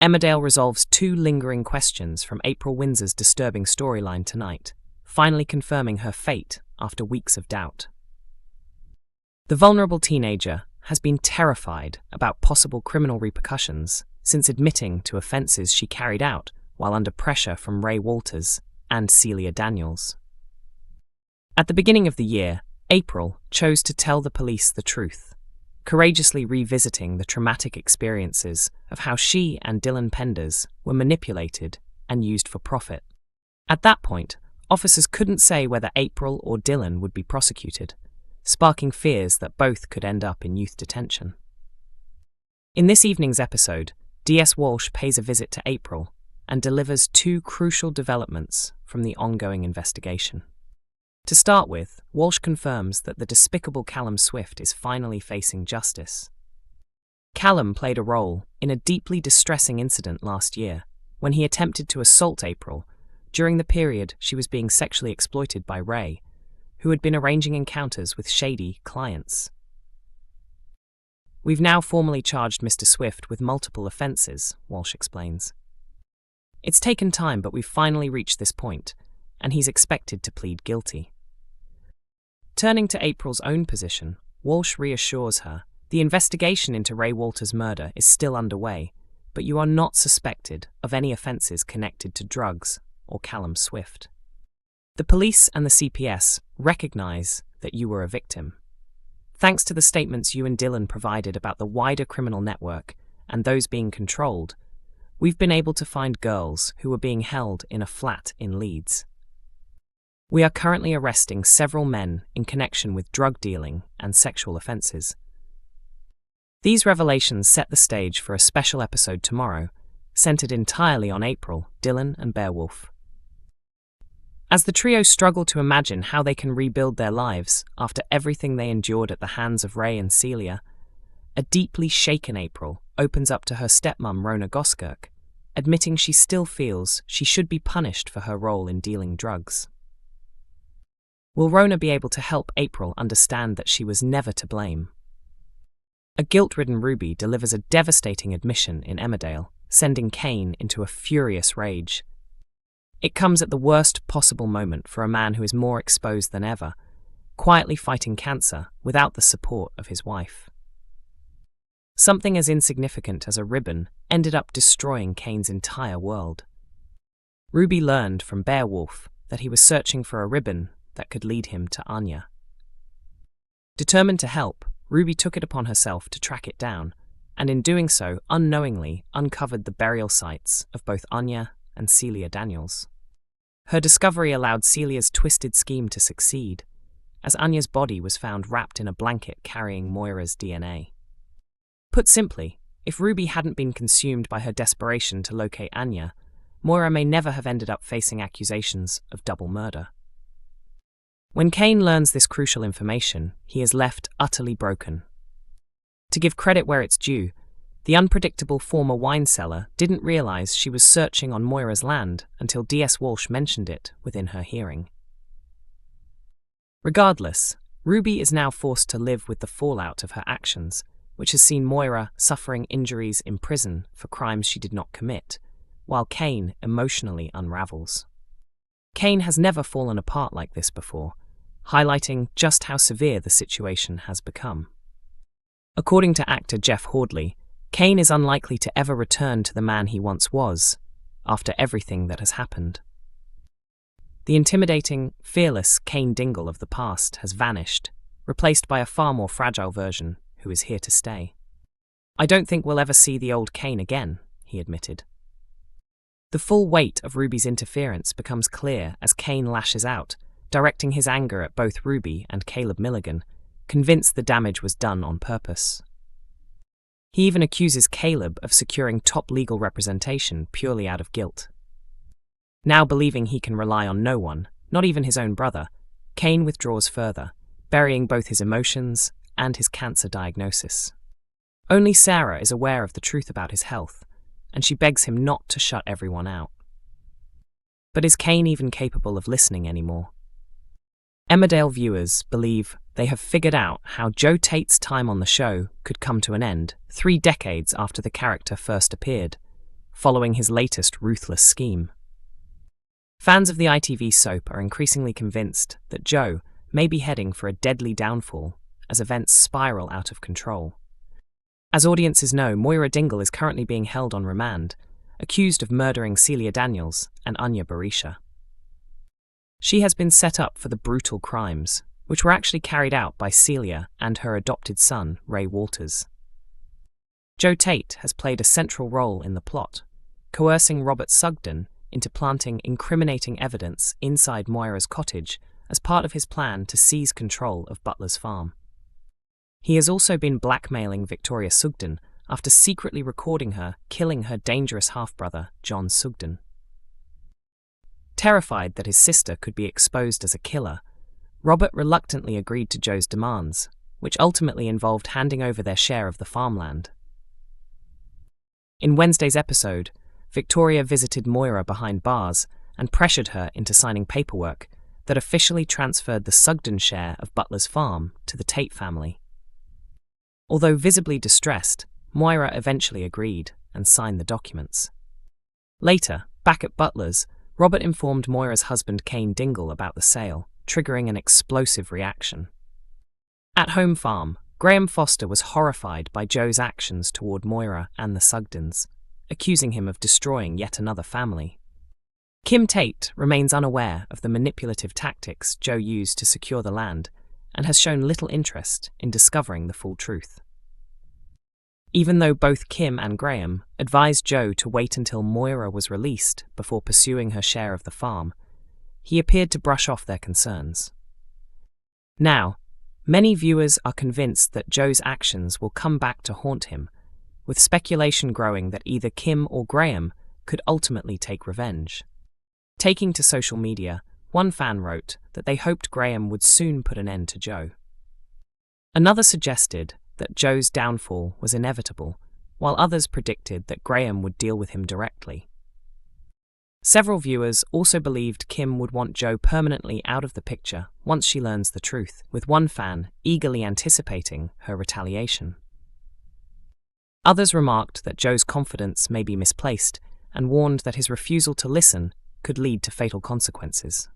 Emmerdale resolves two lingering questions from April Windsor's disturbing storyline tonight, finally confirming her fate after weeks of doubt. The vulnerable teenager has been terrified about possible criminal repercussions since admitting to offences she carried out while under pressure from Ray Walters and Celia Daniels. At the beginning of the year, April chose to tell the police the truth, courageously revisiting the traumatic experiences of how she and Dylan Penders were manipulated and used for profit. At that point, officers couldn't say whether April or Dylan would be prosecuted, sparking fears that both could end up in youth detention. In this evening's episode, DS Walsh pays a visit to April and delivers two crucial developments from the ongoing investigation. To start with, Walsh confirms that the despicable Callum Swift is finally facing justice. Callum played a role in a deeply distressing incident last year when he attempted to assault April during the period she was being sexually exploited by Ray, who had been arranging encounters with shady clients. "We've now formally charged Mr. Swift with multiple offences," Walsh explains. "It's taken time, but we've finally reached this point, and he's expected to plead guilty." Turning to April's own position, Walsh reassures her, "The investigation into Ray Walters' murder is still underway, but you are not suspected of any offences connected to drugs or Callum Swift. The police and the CPS recognise that you were a victim. Thanks to the statements you and Dylan provided about the wider criminal network and those being controlled, we've been able to find girls who were being held in a flat in Leeds. We are currently arresting several men in connection with drug dealing and sexual offences." These revelations set the stage for a special episode tomorrow, centred entirely on April, Dylan and Beowulf. As the trio struggle to imagine how they can rebuild their lives after everything they endured at the hands of Ray and Celia, a deeply shaken April opens up to her stepmom Rona Goskirk, admitting she still feels she should be punished for her role in dealing drugs. Will Rona be able to help April understand that she was never to blame? A guilt-ridden Ruby delivers a devastating admission in Emmerdale, sending Cain into a furious rage. It comes at the worst possible moment for a man who is more exposed than ever, quietly fighting cancer without the support of his wife. Something as insignificant as a ribbon ended up destroying Cain's entire world. Ruby learned from Beowulf that he was searching for a ribbon that could lead him to Anya. Determined to help, Ruby took it upon herself to track it down, and in doing so unknowingly uncovered the burial sites of both Anya and Celia Daniels. Her discovery allowed Celia's twisted scheme to succeed, as Anya's body was found wrapped in a blanket carrying Moira's DNA. Put simply, if Ruby hadn't been consumed by her desperation to locate Anya, Moira may never have ended up facing accusations of double murder. When Cain learns this crucial information, he is left utterly broken. To give credit where it's due, the unpredictable former wine seller didn't realise she was searching on Moira's land until DS Walsh mentioned it within her hearing. Regardless, Ruby is now forced to live with the fallout of her actions, which has seen Moira suffering injuries in prison for crimes she did not commit, while Cain emotionally unravels. Cain has never fallen apart like this before, highlighting just how severe the situation has become. According to actor Jeff Hordley, Cain is unlikely to ever return to the man he once was, after everything that has happened. The intimidating, fearless Cain Dingle of the past has vanished, replaced by a far more fragile version who is here to stay. "I don't think we'll ever see the old Cain again," he admitted. The full weight of Ruby's interference becomes clear as Cain lashes out, directing his anger at both Ruby and Caleb Milligan, convinced the damage was done on purpose. He even accuses Caleb of securing top legal representation purely out of guilt. Now believing he can rely on no one, not even his own brother, Cain withdraws further, burying both his emotions and his cancer diagnosis. Only Sarah is aware of the truth about his health, and she begs him not to shut everyone out. But is Cain even capable of listening anymore? Emmerdale viewers believe they have figured out how Joe Tate's time on the show could come to an end 3 decades after the character first appeared, following his latest ruthless scheme. Fans of the ITV soap are increasingly convinced that Joe may be heading for a deadly downfall as events spiral out of control. As audiences know, Moira Dingle is currently being held on remand, accused of murdering Celia Daniels and Anya Barisha. She has been set up for the brutal crimes, which were actually carried out by Celia and her adopted son, Ray Walters. Joe Tate has played a central role in the plot, coercing Robert Sugden into planting incriminating evidence inside Moira's cottage as part of his plan to seize control of Butler's farm. He has also been blackmailing Victoria Sugden after secretly recording her killing her dangerous half-brother, John Sugden. Terrified that his sister could be exposed as a killer, Robert reluctantly agreed to Joe's demands, which ultimately involved handing over their share of the farmland. In Wednesday's episode, Victoria visited Moira behind bars and pressured her into signing paperwork that officially transferred the Sugden share of Butler's farm to the Tate family. Although visibly distressed, Moira eventually agreed and signed the documents. Later, back at Butler's, Robert informed Moira's husband Cain Dingle about the sale, triggering an explosive reaction. At Home Farm, Graham Foster was horrified by Joe's actions toward Moira and the Sugdens, accusing him of destroying yet another family. Kim Tate remains unaware of the manipulative tactics Joe used to secure the land and has shown little interest in discovering the full truth. Even though both Kim and Graham advised Joe to wait until Moira was released before pursuing her share of the farm, he appeared to brush off their concerns. Now, many viewers are convinced that Joe's actions will come back to haunt him, with speculation growing that either Kim or Graham could ultimately take revenge. Taking to social media, one fan wrote that they hoped Graham would soon put an end to Joe. Another suggested that Joe's downfall was inevitable, while others predicted that Graham would deal with him directly. Several viewers also believed Kim would want Joe permanently out of the picture once she learns the truth, with one fan eagerly anticipating her retaliation. Others remarked that Joe's confidence may be misplaced and warned that his refusal to listen could lead to fatal consequences.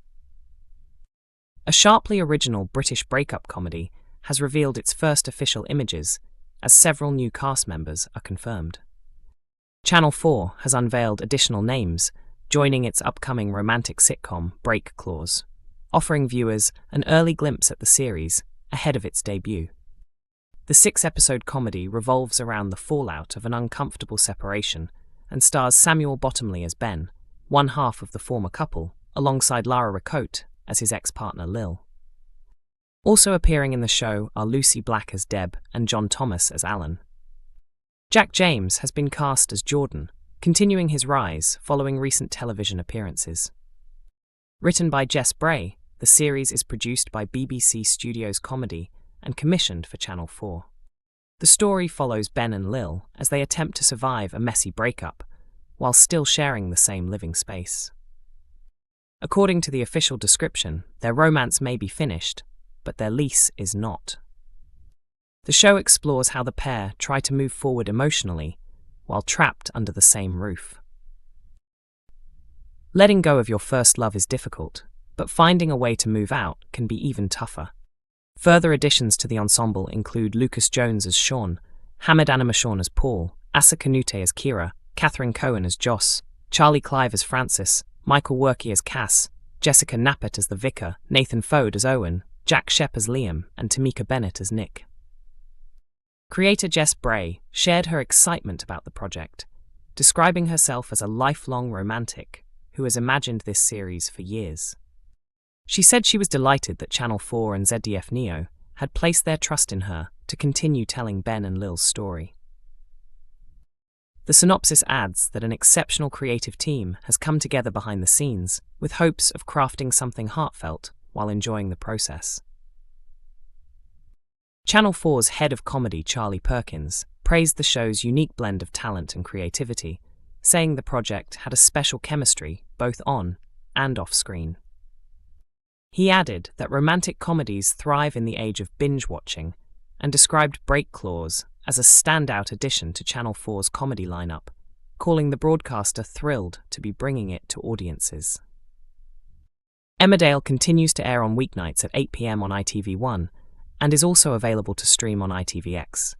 A sharply original British breakup comedy has revealed its first official images, as several new cast members are confirmed. Channel 4 has unveiled additional names, joining its upcoming romantic sitcom Break Clause, offering viewers an early glimpse at the series ahead of its debut. The 6-episode comedy revolves around the fallout of an uncomfortable separation and stars Samuel Bottomley as Ben, one half of the former couple, alongside Lara Ricote as his ex-partner Lil. Also appearing in the show are Lucy Black as Deb and John Thomas as Alan. Jack James has been cast as Jordan, continuing his rise following recent television appearances. Written by Jess Bray, the series is produced by BBC Studios Comedy and commissioned for Channel 4. The story follows Ben and Lil as they attempt to survive a messy breakup, while still sharing the same living space. According to the official description, their romance may be finished, but their lease is not. The show explores how the pair try to move forward emotionally while trapped under the same roof. Letting go of your first love is difficult, but finding a way to move out can be even tougher. Further additions to the ensemble include Lucas Jones as Sean, Hamed Animashorn as Paul, Asa Kanute as Kira, Catherine Cohen as Joss, Charlie Clive as Francis, Michael Workey as Cass, Jessica Knappett as the Vicar, Nathan Fode as Owen, Jack Shepp as Liam, and Tamika Bennett as Nick. Creator Jess Bray shared her excitement about the project, describing herself as a lifelong romantic who has imagined this series for years. She said she was delighted that Channel 4 and ZDF Neo had placed their trust in her to continue telling Ben and Lil's story. The synopsis adds that an exceptional creative team has come together behind the scenes with hopes of crafting something heartfelt while enjoying the process. Channel 4's head of comedy, Charlie Perkins, praised the show's unique blend of talent and creativity, saying the project had a special chemistry both on and off screen. He added that romantic comedies thrive in the age of binge-watching and described Break Clause as a standout addition to Channel 4's comedy lineup, calling the broadcaster thrilled to be bringing it to audiences. Emmerdale continues to air on weeknights at 8 p.m. on ITV1 and is also available to stream on ITVX.